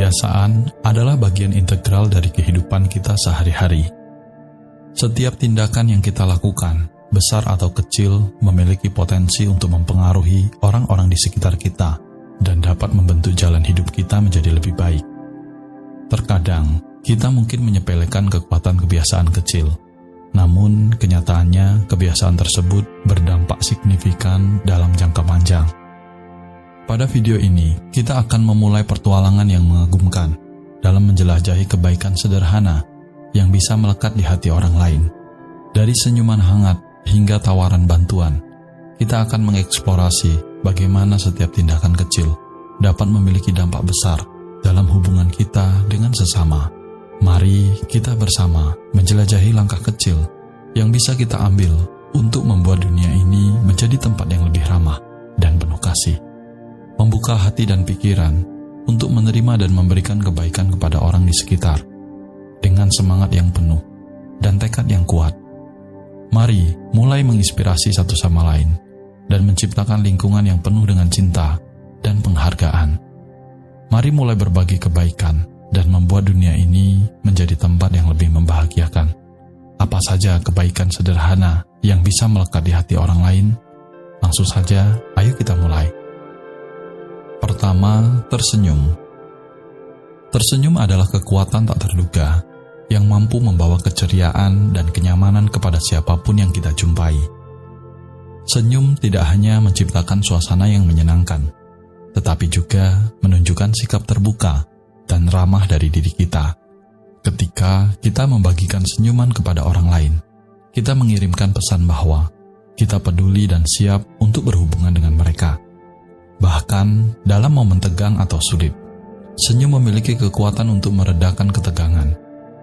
Kebiasaan adalah bagian integral dari kehidupan kita sehari-hari. Setiap tindakan yang kita lakukan, besar atau kecil, memiliki potensi untuk mempengaruhi orang-orang di sekitar kita dan dapat membentuk jalan hidup kita menjadi lebih baik. Terkadang, kita mungkin menyepelekan kekuatan kebiasaan kecil, namun kenyataannya kebiasaan tersebut berdampak signifikan dalam jangka panjang. Pada video ini, kita akan memulai petualangan yang mengagumkan dalam menjelajahi kebaikan sederhana yang bisa melekat di hati orang lain. Dari senyuman hangat hingga tawaran bantuan, kita akan mengeksplorasi bagaimana setiap tindakan kecil dapat memiliki dampak besar dalam hubungan kita dengan sesama. Mari kita bersama menjelajahi langkah kecil yang bisa kita ambil untuk membuat dunia ini menjadi tempat yang lebih ramah dan penuh kasih. Membuka hati dan pikiran untuk menerima dan memberikan kebaikan kepada orang di sekitar dengan semangat yang penuh dan tekad yang kuat. Mari mulai menginspirasi satu sama lain dan menciptakan lingkungan yang penuh dengan cinta dan penghargaan. Mari mulai berbagi kebaikan dan membuat dunia ini menjadi tempat yang lebih membahagiakan. Apa saja kebaikan sederhana yang bisa melekat di hati orang lain? Langsung saja, ayo kita mulai. Pertama, tersenyum. Tersenyum adalah kekuatan tak terduga yang mampu membawa keceriaan dan kenyamanan kepada siapapun yang kita jumpai. Senyum tidak hanya menciptakan suasana yang menyenangkan, tetapi juga menunjukkan sikap terbuka dan ramah dari diri kita. Ketika kita membagikan senyuman kepada orang lain, kita mengirimkan pesan bahwa kita peduli dan siap untuk berhubungan dengan mereka. Bahkan dalam momen tegang atau sulit, senyum memiliki kekuatan untuk meredakan ketegangan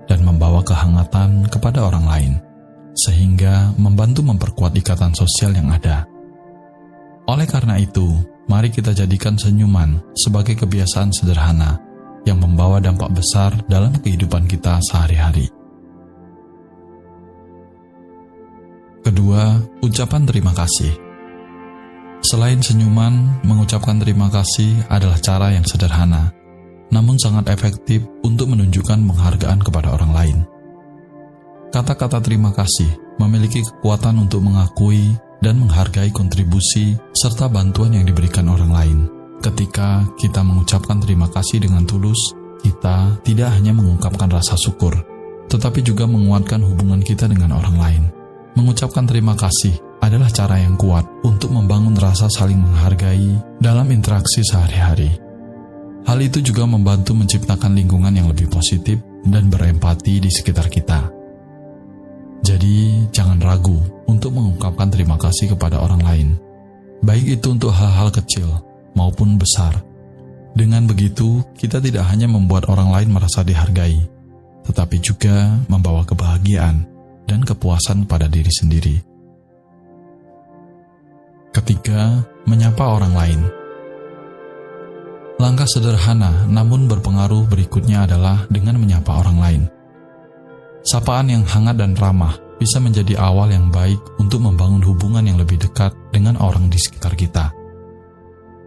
dan membawa kehangatan kepada orang lain, sehingga membantu memperkuat ikatan sosial yang ada. Oleh karena itu, mari kita jadikan senyuman sebagai kebiasaan sederhana yang membawa dampak besar dalam kehidupan kita sehari-hari. Kedua, ucapan terima kasih. Selain senyuman, mengucapkan terima kasih adalah cara yang sederhana, namun sangat efektif untuk menunjukkan penghargaan kepada orang lain. Kata-kata terima kasih memiliki kekuatan untuk mengakui dan menghargai kontribusi serta bantuan yang diberikan orang lain. Ketika kita mengucapkan terima kasih dengan tulus, kita tidak hanya mengungkapkan rasa syukur, tetapi juga menguatkan hubungan kita dengan orang lain. Mengucapkan terima kasih adalah cara yang kuat untuk membangun rasa saling menghargai dalam interaksi sehari-hari. Hal itu juga membantu menciptakan lingkungan yang lebih positif dan berempati di sekitar kita. Jadi, jangan ragu untuk mengungkapkan terima kasih kepada orang lain, baik itu untuk hal-hal kecil maupun besar. Dengan begitu, kita tidak hanya membuat orang lain merasa dihargai, tetapi juga membawa kebahagiaan dan kepuasan pada diri sendiri. Ketiga, menyapa orang lain. Langkah sederhana namun berpengaruh berikutnya adalah dengan menyapa orang lain. Sapaan yang hangat dan ramah bisa menjadi awal yang baik untuk membangun hubungan yang lebih dekat dengan orang di sekitar kita.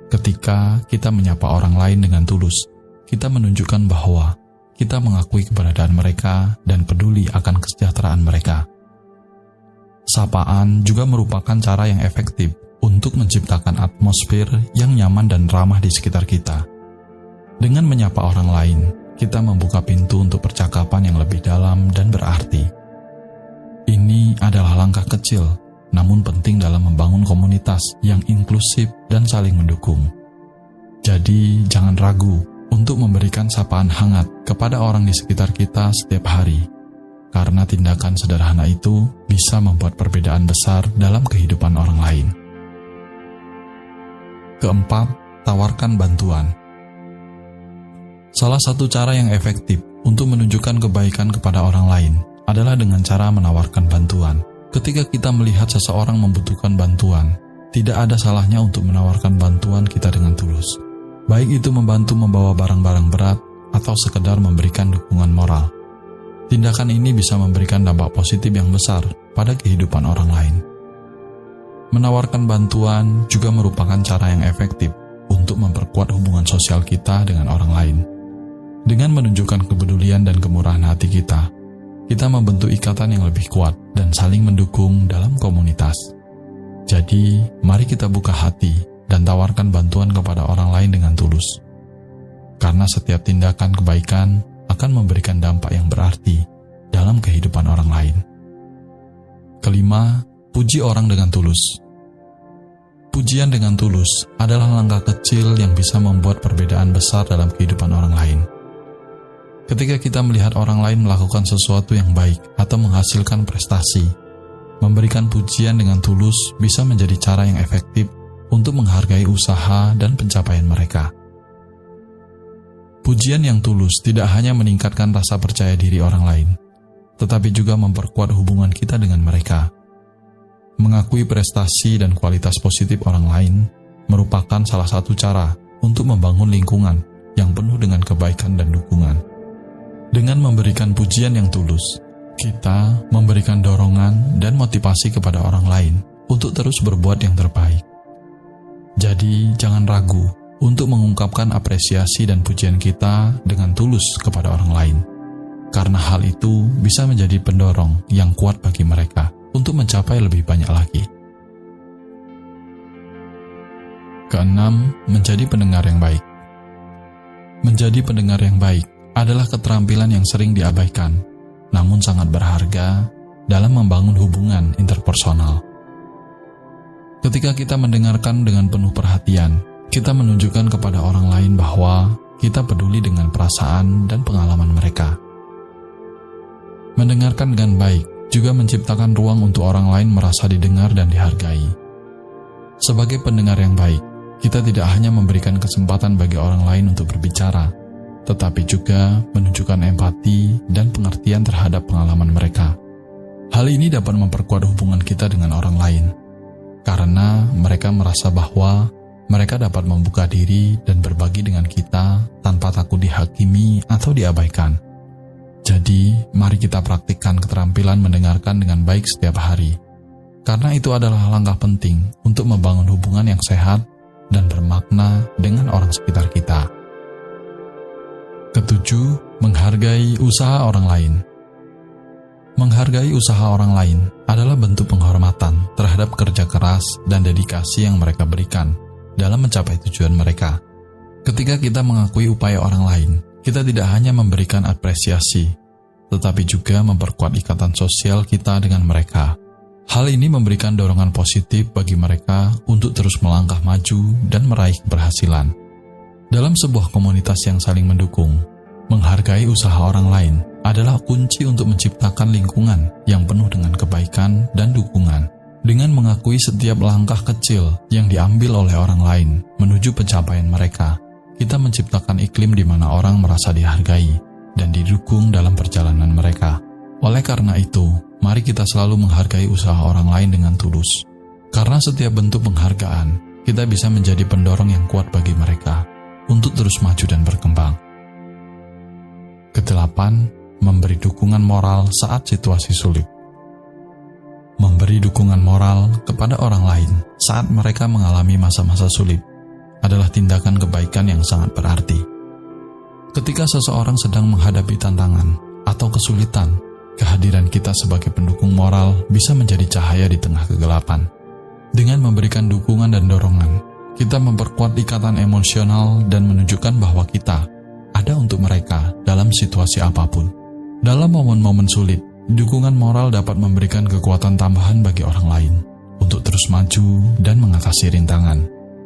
Ketika kita menyapa orang lain dengan tulus, kita menunjukkan bahwa kita mengakui keberadaan mereka dan peduli akan kesejahteraan mereka. Sapaan juga merupakan cara yang efektif untuk menciptakan atmosfer yang nyaman dan ramah di sekitar kita. Dengan menyapa orang lain, kita membuka pintu untuk percakapan yang lebih dalam dan berarti. Ini adalah langkah kecil, namun penting dalam membangun komunitas yang inklusif dan saling mendukung. Jadi, jangan ragu untuk memberikan sapaan hangat kepada orang di sekitar kita setiap hari, karena tindakan sederhana itu bisa membuat perbedaan besar dalam kehidupan orang lain. Keempat, tawarkan bantuan. Salah satu cara yang efektif untuk menunjukkan kebaikan kepada orang lain adalah dengan cara menawarkan bantuan. Ketika kita melihat seseorang membutuhkan bantuan, tidak ada salahnya untuk menawarkan bantuan kita dengan tulus. Baik itu membantu membawa barang-barang berat atau sekedar memberikan dukungan moral. Tindakan ini bisa memberikan dampak positif yang besar pada kehidupan orang lain. Menawarkan bantuan juga merupakan cara yang efektif untuk memperkuat hubungan sosial kita dengan orang lain. Dengan menunjukkan kepedulian dan kemurahan hati kita membentuk ikatan yang lebih kuat dan saling mendukung dalam komunitas. Jadi, mari kita buka hati dan tawarkan bantuan kepada orang lain dengan tulus. Karena setiap tindakan kebaikan akan memberikan dampak yang berarti dalam kehidupan orang lain. Kelima, puji orang dengan tulus. Pujian dengan tulus adalah langkah kecil yang bisa membuat perbedaan besar dalam kehidupan orang lain. Ketika kita melihat orang lain melakukan sesuatu yang baik atau menghasilkan prestasi, memberikan pujian dengan tulus bisa menjadi cara yang efektif untuk menghargai usaha dan pencapaian mereka. Pujian yang tulus tidak hanya meningkatkan rasa percaya diri orang lain, tetapi juga memperkuat hubungan kita dengan mereka. Mengakui prestasi dan kualitas positif orang lain merupakan salah satu cara untuk membangun lingkungan yang penuh dengan kebaikan dan dukungan. Dengan memberikan pujian yang tulus, kita memberikan dorongan dan motivasi kepada orang lain untuk terus berbuat yang terbaik. Jadi, jangan ragu untuk mengungkapkan apresiasi dan pujian kita dengan tulus kepada orang lain, karena hal itu bisa menjadi pendorong yang kuat bagi mereka untuk mencapai lebih banyak lagi. Keenam, menjadi pendengar yang baik. Menjadi pendengar yang baik adalah keterampilan yang sering diabaikan, namun sangat berharga dalam membangun hubungan interpersonal. Ketika kita mendengarkan dengan penuh perhatian, kita menunjukkan kepada orang lain bahwa kita peduli dengan perasaan dan pengalaman mereka. Mendengarkan dengan baik juga menciptakan ruang untuk orang lain merasa didengar dan dihargai. Sebagai pendengar yang baik, kita tidak hanya memberikan kesempatan bagi orang lain untuk berbicara, tetapi juga menunjukkan empati dan pengertian terhadap pengalaman mereka. Hal ini dapat memperkuat hubungan kita dengan orang lain, karena mereka merasa bahwa mereka dapat membuka diri dan berbagi dengan kita tanpa takut dihakimi atau diabaikan. Jadi, mari kita praktikkan keterampilan mendengarkan dengan baik setiap hari, karena itu adalah langkah penting untuk membangun hubungan yang sehat dan bermakna dengan orang sekitar kita. Ketujuh, menghargai usaha orang lain. Menghargai usaha orang lain adalah bentuk penghormatan terhadap kerja keras dan dedikasi yang mereka berikan dalam mencapai tujuan mereka. Ketika kita mengakui upaya orang lain, kita tidak hanya memberikan apresiasi, tetapi juga memperkuat ikatan sosial kita dengan mereka. Hal ini memberikan dorongan positif bagi mereka untuk terus melangkah maju dan meraih keberhasilan. Dalam sebuah komunitas yang saling mendukung, menghargai usaha orang lain adalah kunci untuk menciptakan lingkungan yang penuh dengan kebaikan dan dukungan. Dengan mengakui setiap langkah kecil yang diambil oleh orang lain menuju pencapaian mereka, kita menciptakan iklim di mana orang merasa dihargai dan didukung dalam perjalanan mereka. Oleh karena itu, mari kita selalu menghargai usaha orang lain dengan tulus. Karena setiap bentuk penghargaan, kita bisa menjadi pendorong yang kuat bagi mereka untuk terus maju dan berkembang. Kedelapan, memberi dukungan moral saat situasi sulit. Memberi dukungan moral kepada orang lain saat mereka mengalami masa-masa sulit adalah tindakan kebaikan yang sangat berarti. Ketika seseorang sedang menghadapi tantangan atau kesulitan, kehadiran kita sebagai pendukung moral bisa menjadi cahaya di tengah kegelapan. Dengan memberikan dukungan dan dorongan, kita memperkuat ikatan emosional dan menunjukkan bahwa kita ada untuk mereka dalam situasi apapun. Dalam momen-momen sulit, dukungan moral dapat memberikan kekuatan tambahan bagi orang lain untuk terus maju dan mengatasi rintangan.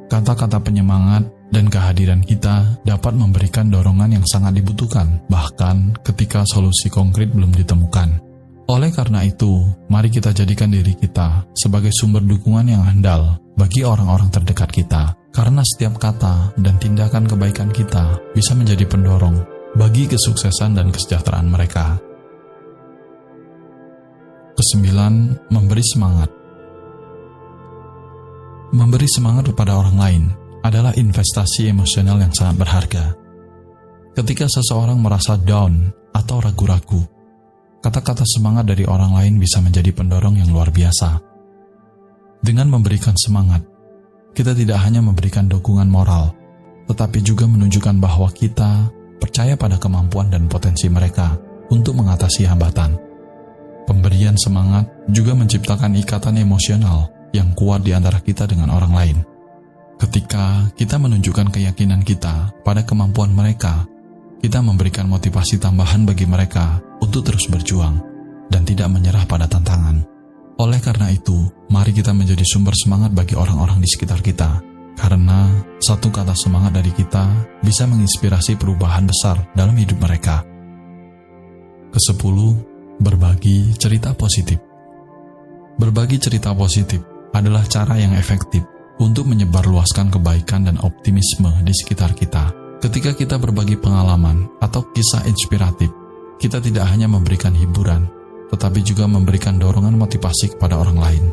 Kata-kata penyemangat dan kehadiran kita dapat memberikan dorongan yang sangat dibutuhkan, bahkan ketika solusi konkret belum ditemukan. Oleh karena itu, mari kita jadikan diri kita sebagai sumber dukungan yang handal bagi orang-orang terdekat kita, karena setiap kata dan tindakan kebaikan kita bisa menjadi pendorong bagi kesuksesan dan kesejahteraan mereka. Kesembilan, memberi semangat. Memberi semangat kepada orang lain adalah investasi emosional yang sangat berharga. Ketika seseorang merasa down atau ragu-ragu, kata-kata semangat dari orang lain bisa menjadi pendorong yang luar biasa. Dengan memberikan semangat, kita tidak hanya memberikan dukungan moral, tetapi juga menunjukkan bahwa kita percaya pada kemampuan dan potensi mereka untuk mengatasi hambatan. Pemberian semangat juga menciptakan ikatan emosional yang kuat di antara kita dengan orang lain. Ketika kita menunjukkan keyakinan kita pada kemampuan mereka, kita memberikan motivasi tambahan bagi mereka untuk terus berjuang dan tidak menyerah pada tantangan. Oleh karena itu, mari kita menjadi sumber semangat bagi orang-orang di sekitar kita, karena satu kata semangat dari kita bisa menginspirasi perubahan besar dalam hidup mereka. Ke-10, berbagi cerita positif. Berbagi cerita positif adalah cara yang efektif untuk menyebarluaskan kebaikan dan optimisme di sekitar kita. Ketika kita berbagi pengalaman atau kisah inspiratif, kita tidak hanya memberikan hiburan, tetapi juga memberikan dorongan motivasi kepada orang lain.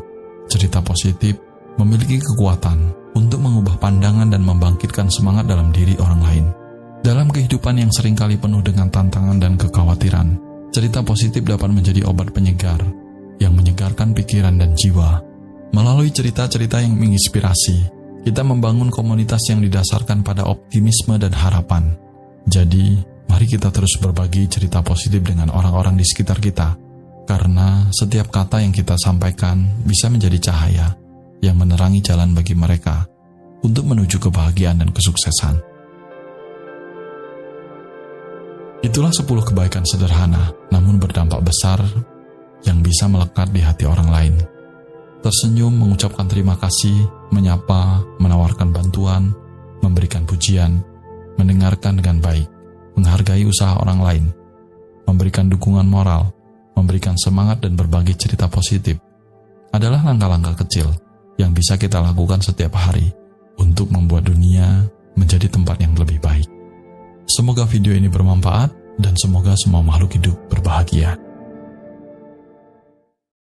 Cerita positif memiliki kekuatan untuk mengubah pandangan dan membangkitkan semangat dalam diri orang lain. Dalam kehidupan yang seringkali penuh dengan tantangan dan kekhawatiran, cerita positif dapat menjadi obat penyegar yang menyegarkan pikiran dan jiwa. Melalui cerita-cerita yang menginspirasi, kita membangun komunitas yang didasarkan pada optimisme dan harapan. Jadi, mari kita terus berbagi cerita positif dengan orang-orang di sekitar kita, karena setiap kata yang kita sampaikan bisa menjadi cahaya yang menerangi jalan bagi mereka untuk menuju kebahagiaan dan kesuksesan. Itulah 10 kebaikan sederhana namun berdampak besar yang bisa melekat di hati orang lain. Tersenyum, mengucapkan terima kasih, menyapa, menawarkan bantuan, memberikan pujian, mendengarkan dengan baik, menghargai usaha orang lain, memberikan dukungan moral, memberikan semangat dan berbagi cerita positif adalah langkah-langkah kecil yang bisa kita lakukan setiap hari untuk membuat dunia menjadi tempat yang lebih baik. Semoga video ini bermanfaat dan semoga semua makhluk hidup berbahagia.